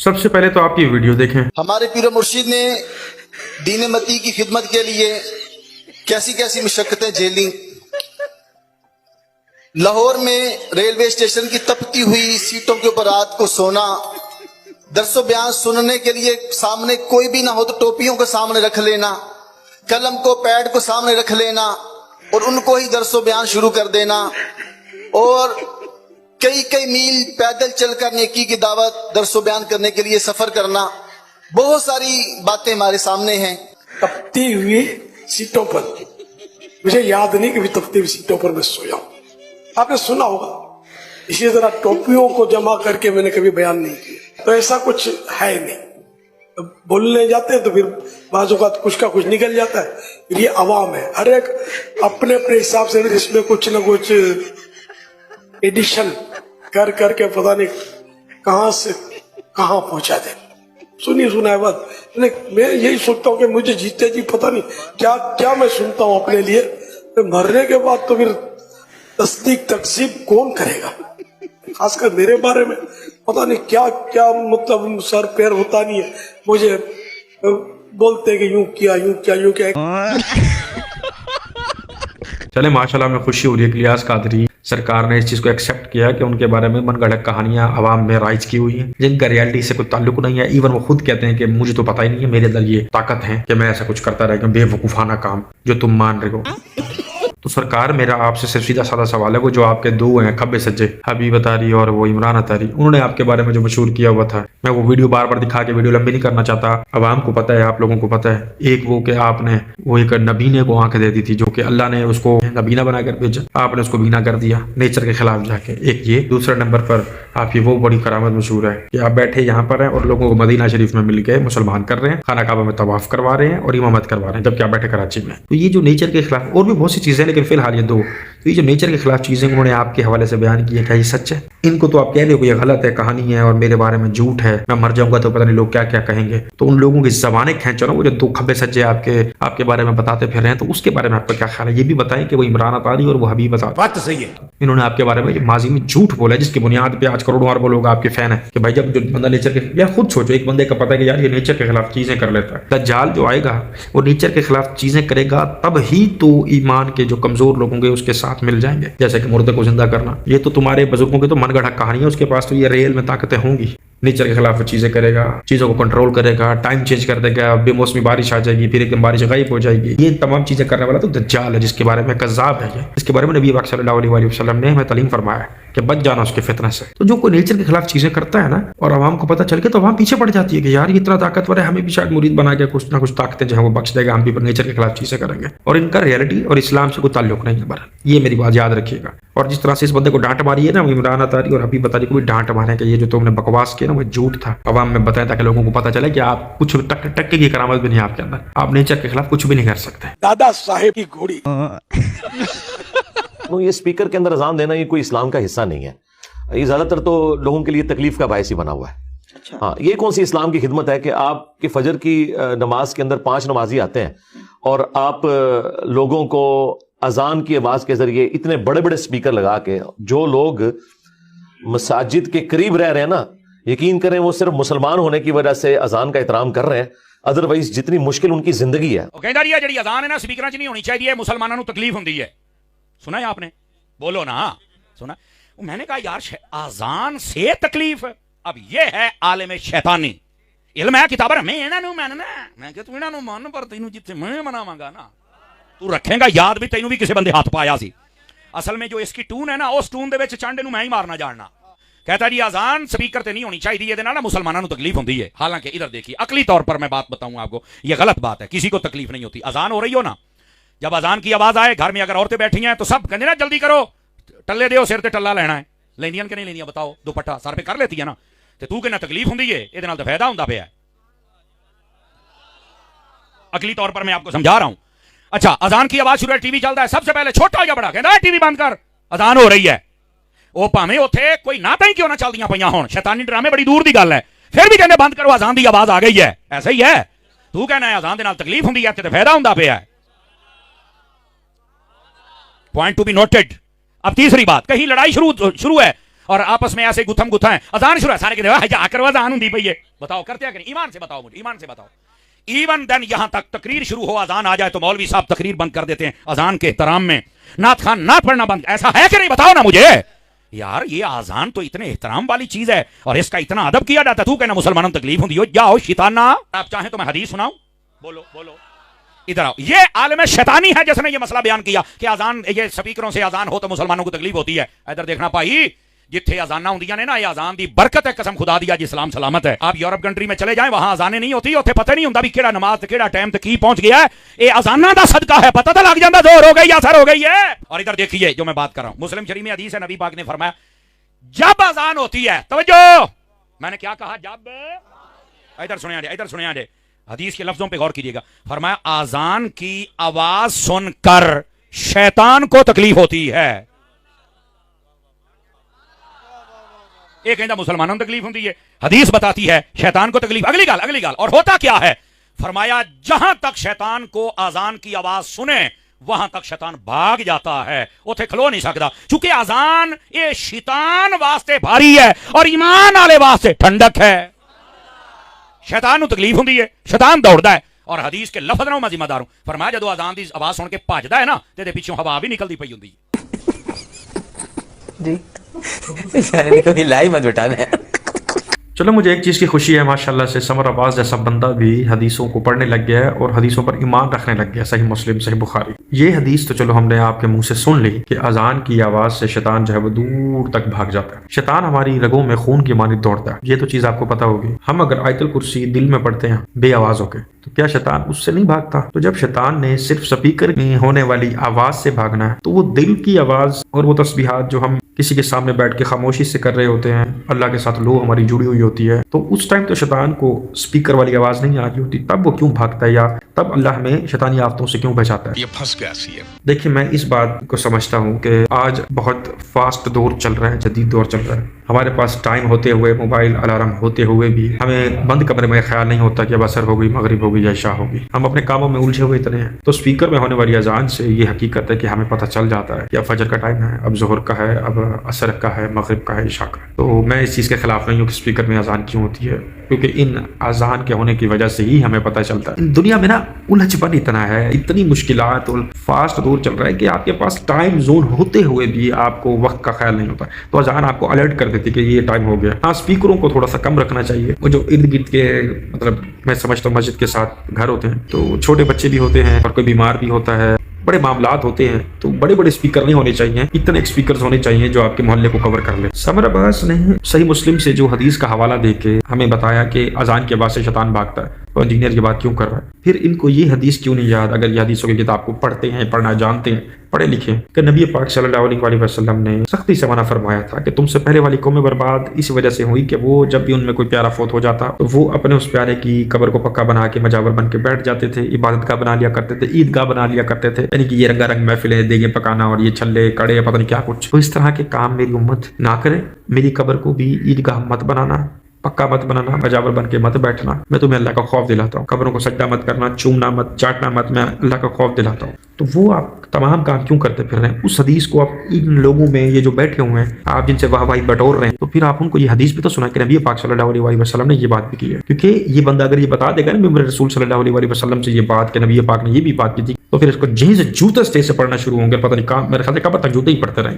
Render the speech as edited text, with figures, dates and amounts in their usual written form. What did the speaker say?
سب سے پہلے تو آپ یہ ویڈیو دیکھیں. ہمارے پیر مرشد نے دین متی کی خدمت کے لیے کیسی کیسی مشقتیں جھیلی. لاہور میں ریلوے اسٹیشن کی تپتی ہوئی سیٹوں کے اوپر رات کو سونا، درس و بیان سننے کے لیے سامنے کوئی بھی نہ ہو تو ٹوپیوں کو سامنے رکھ لینا، قلم کو پیڈ کو سامنے رکھ لینا اور ان کو ہی درس و بیان شروع کر دینا، اور کئی کئی میل پیدل چل کر نیکی کی دعوت درس و بیان کرنے کے لیے سفر کرنا. بہت ساری باتیں ہمارے سامنے ہیں. تپتی ہوئی سیٹوں پر، مجھے یاد نہیں کہ تپتی ہوئی سیٹوں پر میں سویا ہوں. آپ نے سنا ہوگا. اسی طرح ٹوپیوں کو جمع کر کے میں نے کبھی بیان نہیں کیا، تو ایسا کچھ ہے نہیں. بولنے جاتے ہیں تو پھر بعض اوقات کچھ کا کچھ نکل جاتا ہے. پھر یہ عوام ہے، ہر ایک اپنے اپنے حساب سے اس میں کچھ نہ کچھ ایڈیشن کر کر کے پتہ نہیں کہاں سے کہاں پہنچا دیں. سنی سنا ہے بات. میں یہی سوچتا ہوں کہ مجھے جیتے جی پتہ نہیں کیا کیا میں سنتا ہوں اپنے لیے. مرنے کے بعد تو پھر تصدیق تکذیب کون کرے گا؟ خاص کر میرے بارے میں پتہ نہیں کیا کیا مطلب سر پیر ہوتا نہیں ہے. مجھے بولتے کہ یوں کیا یوں کیا یوں کیا. چلے ماشاءاللہ میں خوشی ہو رہی ہے کہ الیاس قادری سرکار نے اس چیز کو ایکسیپٹ کیا کہ ان کے بارے میں من گھڑت کہانیاں عوام میں رائج کی ہوئی ہیں جن کا ریالٹی سے کوئی تعلق نہیں ہے. ایون وہ خود کہتے ہیں کہ مجھے تو پتہ ہی نہیں ہے، میرے اندر یہ طاقت ہے کہ میں ایسا کچھ کرتا رہ گیا، بے وقوفانہ کام جو تم مان رہے ہو. تو سرکار میرا آپ سے صرف سیدھا سادہ سوال ہے، وہ جو آپ کے دو ہیں کھبے سجے، حبیب اتاری اور وہ عمران اتاری، انہوں نے آپ کے بارے میں جو مشہور کیا ہوا تھا، میں وہ ویڈیو بار بار دکھا کے ویڈیو لمبی نہیں کرنا چاہتا. عوام کو پتہ ہے، آپ لوگوں کو پتہ ہے. ایک وہ کہ آپ نے وہ ایک نبینے کو آنکھ دے دی تھی، جو کہ اللہ نے اس کو نبینہ بنا کر بھیجا، آپ نے اس کو بینا کر دیا نیچر کے خلاف جا کے. ایک یہ. دوسرے نمبر پر آپ کی وہ بڑی کرامت مشہور ہے کہ آپ بیٹھے یہاں پر ہیں اور لوگوں کو مدینہ شریف میں مل کے مسلمان کر رہے ہیں، خانہ کعبہ میں طواف کروا رہے ہیں اور امامت کروا رہے ہیں، جبکہ آپ بیٹھے کراچی میں. تو یہ جو نیچر کے خلاف اور بھی بہت سی چیزیں، لیکن فی الحال یہ دو، تو یہ جو نیچر کے خلاف چیزیں انہوں نے آپ کے حوالے سے بیان کی ہے، کیا یہ سچ ہے؟ ان کو تو آپ کہہ رہے ہو کہ یہ غلط ہے، کہانی ہے اور میرے بارے میں جھوٹ ہے، میں مر جاؤں گا تو پتہ نہیں لوگ کیا کیا کہیں گے. تو ان لوگوں کی زبانیں کھینچو نا، وہ جو دو کھبے سجے آپ کے بارے میں بتاتے پھر رہے ہیں، تو اس کے بارے میں آپ کا کیا خیال ہے؟ یہ بھی بتائیں کہ وہ عمران اتاری اور وہ حبیب اتاری، بات تو صحیح ہے، انہوں نے آپ کے بارے میں ماضی میں جھوٹ بولا ہے، جس کی بنیاد پہ آج کروڑوں اربوں لوگ آپ کے فین ہیں. کہ بھائی جب جو بندہ نیچر کے، یا خود سوچو ایک بندے کا پتہ ہے کہ یار یہ نیچر کے خلاف چیزیں کر لیتا ہے، دجال جو آئے گا وہ نیچر کے خلاف چیزیں کرے گا، تب ہی تو ایمان کے جو کمزور لوگ ہوں گے اس کے ساتھ مل جائیں گے. جیسے کہ مردے کو زندہ کرنا، یہ تو تمہارے بزرگوں کی تو من گڑھا کہانی ہے، اس کے پاس تو یہ ریل میں طاقتیں ہوں گی. نیچر کے خلاف چیزیں کرے گا، چیزوں کو کنٹرول کرے گا، ٹائم چینج کر دے گا، بے موسمی بارش آ جائے گی، پھر ایک دم بارش غائب ہو جائے گی. یہ تمام چیزیں کرنے والا تو دجال ہے، جس کے بارے میں کذاب ہے. اس کے بارے میں نبی پاک صلی اللہ علیہ وسلم نے ہمیں تعلیم فرمایا کہ بچ جانا اس کے فتنہ سے. تو جو کوئی نیچر کے خلاف چیزیں کرتا ہے نا اور عوام کو پتہ چل کے، تو عوام پیچھے پڑ جاتی ہے کہ یار یہ اتنا طاقتور ہے، ہمیں بھی شاید مرید بنا کے کچھ نہ کچھ طاقتیں جو ہیں وہ بخش دے گا، ہم بھی نیچر کے خلاف چیزیں کریں گے. اور ان کا ریالٹی اور اسلام سے کوئی تعلق نہیں ہے. بہرحال یہ میری بات یاد رکھیے گا. اور جس طرح سے اس بندے کو ڈانٹ ماری ہے نا، عمران اتاری اور حبیب اتاری کو بھی ڈانٹ مارے کہ یہ جو تم نے بکواس کیا نا وہ جھوٹ تھا. عوام میں بتائیں تاکہ لوگوں کو پتہ چلے کہ آپ کچھ ٹکے کی کرامت بھی نہیں آپ کے اندر، آپ نیچر کے خلاف کچھ بھی نہیں کر سکتے. دادا صاحب کی گھوڑی. یہ اسپیکر کے اندر اذان دینا یہ کوئی اسلام کا حصہ نہیں ہے. یہ زیادہ تر تو لوگوں کے لیے تکلیف کا باعث ہی بنا ہوا ہے. ہاں، یہ کون سی اسلام کی خدمت ہے کہ آپ کی فجر کی نماز کے اندر 5 نمازی آتے ہیں اور آپ لوگوں کو اذان کی آواز کے ذریعے اتنے بڑے بڑے اسپیکر لگا کے، جو لوگ مساجد کے قریب رہ رہے ہیں نا، یقین کریں وہ صرف مسلمان ہونے کی وجہ سے اذان کا احترام کر رہے ہیں، ادروائز جتنی مشکل ان کی زندگی ہے. جڑی اذان ہے نا سپیکراں چ نہیں ہونی چاہیے، مسلمانوں کو تکلیف ہوندی ہے. سنا ہے آپ نے؟ بولو نا. سنا؟ میں نے کہا یار اذان سے تکلیف. اب یہ ہے عالم شیطانی علم ہے کتاب ہے، میں انہاں نو مننا، میں کہ تو انہاں نو من پر تینوں جتھے میں مناواں گا نا تو رکھیں گا یاد بھی تینوں بھی کسی بندے ہاتھ پایا سی. اصل میں جو اس کی ٹون ہے نا، اس ٹون دے وچ چانڈے نو میں ہی مارنا جاننا. کہتا جی اذان سپیکر تے نہیں ہونی چاہیے، یہ نال مسلمانوں کو تکلیف ہوندی ہے. حالانکہ ادھر دیکھیے عقلی طور پر میں بات بتاؤں آپ کو، یہ غلط بات ہے، کسی کو تکلیف نہیں ہوتی. اذان ہو رہی ہو نا، جب اذان کی آواز آئے گھر میں اگر عورتیں بیٹھی ہیں تو سب کہنے نا جلدی کرو، ٹلے دیو سر تے ٹلا لینا ہے. لیندیاں کہ نہیں لیندیاں بتاؤ؟ دوپٹہ سر پہ کر لیتی ہے نا، تے تو کہنا تکلیف ہوندی ہے، یہ نال تے فائدہ ہوندا پیا ہے. عقلی طور پر میں آپ کو سمجھا رہا ہوں. اچھا اذان کی آواز شروع ہے، ٹی وی چلتا ہے، سب سے پہلے چھوٹا یا بڑا کہندا ہے ٹی وی بند کر، اذان ہو رہی ہے. وہ پاویں اوتھے کوئی نہ تائیں کیوں نہ چلدیاں پیاں ہون، شیطانی ڈرامے بڑی دور دی گل ہے، پھر بھی کہندے بند کرو اذان دی آواز آ گئی ہے. ایسا ہی ہے، تو کہنا ہے اذان دے نال تکلیف ہوندی ہے تے فائدہ ہوندا پیا ہے. Point to be noted. اب تیسری بات، کہیں لڑائی شروع ہے اور آپس میں ایسے گتھم گتھا ہے اذان شروع ہے سارے کہتے جا کر اذان ہوندی پئی ہے بتاؤ کرتے ہیں کہ نہیں ایمان سے بتاؤ مجھے ایمان سے بتاؤ ایون دین یہاں تک تقریر شروع ہو اذان آ جائے تو مولوی صاحب تقریر بند کر دیتے ہیں اذان کے احترام میں نعت خان نعت پڑھنا بند ایسا ہے کہ نہیں بتاؤ نا مجھے یار یہ اذان تو اتنے احترام والی چیز ہے اور اس کا اتنا ادب کیا جاتا ہے تو کہنا مسلمانوں کو تکلیف ہوندی ہو جاؤ شیطانہ آپ چاہیں تو میں حدیث سناؤں بولو بولو ادھر آؤ یہ عالم شیطانی ہے جس نے یہ مسئلہ بیان کیا کہ اذان یہ سپیکروں سے اذان ہو تو مسلمانوں کو تکلیف ہوتی ہے ادھر دیکھنا پائی جتھے اذاناں ہوندیاں نے نا یہ اذان دی برکت ہے قسم خدا دی جی اسلام سلامت ہے آپ یورپ کنٹری میں چلے جائیں وہاں اذانیں نہیں ہوتی اوتھے پتہ نہیں ہوندا بھی کیڑا نماز تے کیڑا ٹائم تے کی پہنچ گیا ہے اے اذاناں دا صدقہ ہے پتہ تو لگ جاندا زور ہو گئی اثر ہو گئی ہے اور ادھر دیکھیے جو میں بات کر رہا ہوں مسلم شریف میں حدیث ہے نبی پاک نے فرمایا جب اذان ہوتی ہے توجہ میں نے کیا کہا جب ادھر سنیا جے حدیث کے لفظوں پہ غور کیجیے گا فرمایا اذان کی آواز سن کر شیطان کو تکلیف ہوتی ہے ایک کہندا مسلمانوں کو تکلیف ہوندی ہے حدیث بتاتی ہے شیطان کو تکلیف اگلی گال اور ہوتا کیا ہے فرمایا جہاں تک شیطان کو اذان کی آواز سنے وہاں تک شیطان بھاگ جاتا ہے اوتھے کھلو نہیں سکتا چونکہ اذان یہ شیطان واسطے بھاری ہے اور ایمان والے واسطے ٹھنڈک ہے شیطان نو تکلیف ہوندی ہے شیطان دوڑدا ہے اور حدیث کے لفظ نوں میں ذمہ دار ہوں فرمایا جدو اذان دی آواز سن کے بھجدا ہے نا تے پیچھے ہوا بھی نکلدی پئی ہوندی جی یعنی کبھی لائی مت بٹانا ہے چلو مجھے ایک چیز کی خوشی ہے ماشاءاللہ سے سمر عباس جیسا بندہ بھی حدیثوں کو پڑھنے لگ گیا ہے اور حدیثوں پر ایمان رکھنے لگ گیا صحیح مسلم صحیح بخاری یہ حدیث تو چلو ہم نے آپ کے منہ سے سن لی کہ اذان کی آواز سے شیطان جو ہے وہ دور تک بھاگ جاتا ہے شیطان ہماری رگوں میں خون کی مانند دوڑتا ہے یہ تو چیز آپ کو پتا ہوگی ہم اگر آیت الکرسی دل میں پڑھتے ہیں بے آواز ہو کے تو کیا شیطان اس سے نہیں بھاگتا تو جب شیطان نے صرف سپیکر میں ہونے والی آواز سے بھاگنا ہے تو وہ دل کی آواز اور وہ تسبیحات جو ہم کسی کے سامنے بیٹھ کے خاموشی سے کر رہے ہوتے ہیں اللہ کے ساتھ لو ہماری جڑی ہوئی ہوتی ہے تو اس ٹائم تو شیطان کو سپیکر والی آواز نہیں آ رہی ہوتی تب وہ کیوں بھاگتا ہے یا تب اللہ ہمیں شیطانی آفتوں سے کیوں بچاتا ہے یہ پھنس گیا سی ہے دیکھیں میں اس بات کو سمجھتا ہوں کہ آج بہت فاسٹ دور چل رہا ہے جدید دور چل رہا ہے ہمارے پاس ٹائم ہوتے ہوئے موبائل الارم ہوتے ہوئے بھی ہمیں بند کمرے میں خیال نہیں ہوتا کہ اب عصر ہو گئی مغرب ہو گئی یا عشاء ہوگی ہم اپنے کاموں میں الجھے ہوئے اتنے ہیں تو سپیکر میں ہونے والی اذان سے یہ حقیقت ہے کہ ہمیں پتہ چل جاتا ہے کہ اب فجر کا ٹائم ہے اب ظہر کا ہے اب عصر کا ہے مغرب کا ہے عشاء کا ہے تو میں اس چیز کے خلاف نہیں ہوں کہ سپیکر میں اذان کیوں ہوتی ہے کیونکہ ان اذان کے ہونے کی وجہ سے ہی ہمیں پتہ چلتا ہے دنیا میں نا الجھ پن اتنا ہے اتنی مشکلات اور فاسٹ دور چل رہا ہے کہ آپ کے پاس ٹائم زون ہوتے ہوئے بھی آپ کو وقت کا خیال نہیں ہوتا تو اذان آپ کو الرٹ کر دیتی کہ یہ ٹائم ہو گیا ہاں سپیکروں کو تھوڑا سا کم رکھنا چاہیے وہ جو ارد گرد کے مطلب میں سمجھتا ہوں مسجد کے ساتھ گھر ہوتے ہیں تو چھوٹے بچے بھی ہوتے ہیں اور کوئی بیمار بھی ہوتا ہے بڑے معاملات ہوتے ہیں تو بڑے بڑے اسپیکر نہیں ہونے چاہیے اتنے اسپیکرز ہونے چاہیے جو آپ کے محلے کو کور کر لے سمر عباس نے صحیح مسلم سے جو حدیث کا حوالہ دے کے ہمیں بتایا کہ اذان کے بعد سے شیطان بھاگتا ہے تو انجینئر کی بات کیوں کر رہا ہے پھر ان کو یہ حدیث کیوں نہیں یاد اگر یہ حدیثوں کی کتاب کو پڑھتے ہیں پڑھنا جانتے ہیں پڑھے لکھے کہ نبی پاک صلی اللہ علیہ وآلہ وسلم نے سختی سے منع فرمایا تھا کہ تم سے پہلے والی قومیں برباد اس وجہ سے ہوئی کہ وہ جب بھی ان میں کوئی پیارا فوت ہو جاتا تو وہ اپنے اس پیارے کی قبر کو پکا بنا کے مجاور بن کے بیٹھ جاتے تھے عبادت گاہ بنا لیا کرتے تھے عیدگاہ بنا لیا کرتے تھے یعنی کہ یہ رنگا رنگ محفلیں دیگیں پکانا اور یہ چھلے کڑے پتہ نہیں کیا کچھ تو اس طرح کے کام میری امت نہ کرے میری قبر کو بھی عیدگاہ مت بنانا پکا مت بنانا مجاور بن کے مت بیٹھنا میں تمہیں اللہ کا خوف دلاتا ہوں قبروں کو سجدہ مت کرنا چومنا مت چاٹنا مت میں اللہ کا خوف دلاتا ہوں تو وہ آپ تمام کام کیوں کرتے پھر رہے ہیں اس حدیث کو آپ ان لوگوں میں یہ جو بیٹھے ہوئے ہیں آپ جن سے واہ واہی بٹور رہے ہیں تو پھر آپ ان کو یہ حدیث بھی تو سنا کہ نبی پاک صلی اللہ علیہ وسلم نے یہ بات بھی کی ہے کیونکہ یہ بندہ اگر یہ بتا دے گا نا میرے رسول صلی اللہ علیہ وسلم سے یہ بات کہ نبی پاک نے یہ بھی بات کی تھی تو پھر اس کو جہیں سے جوتے سے پڑھنا شروع ہوں گے پتہ نہیں کہاں میرے خیال سے کب تک جوتے ہی پڑھتے رہیں گے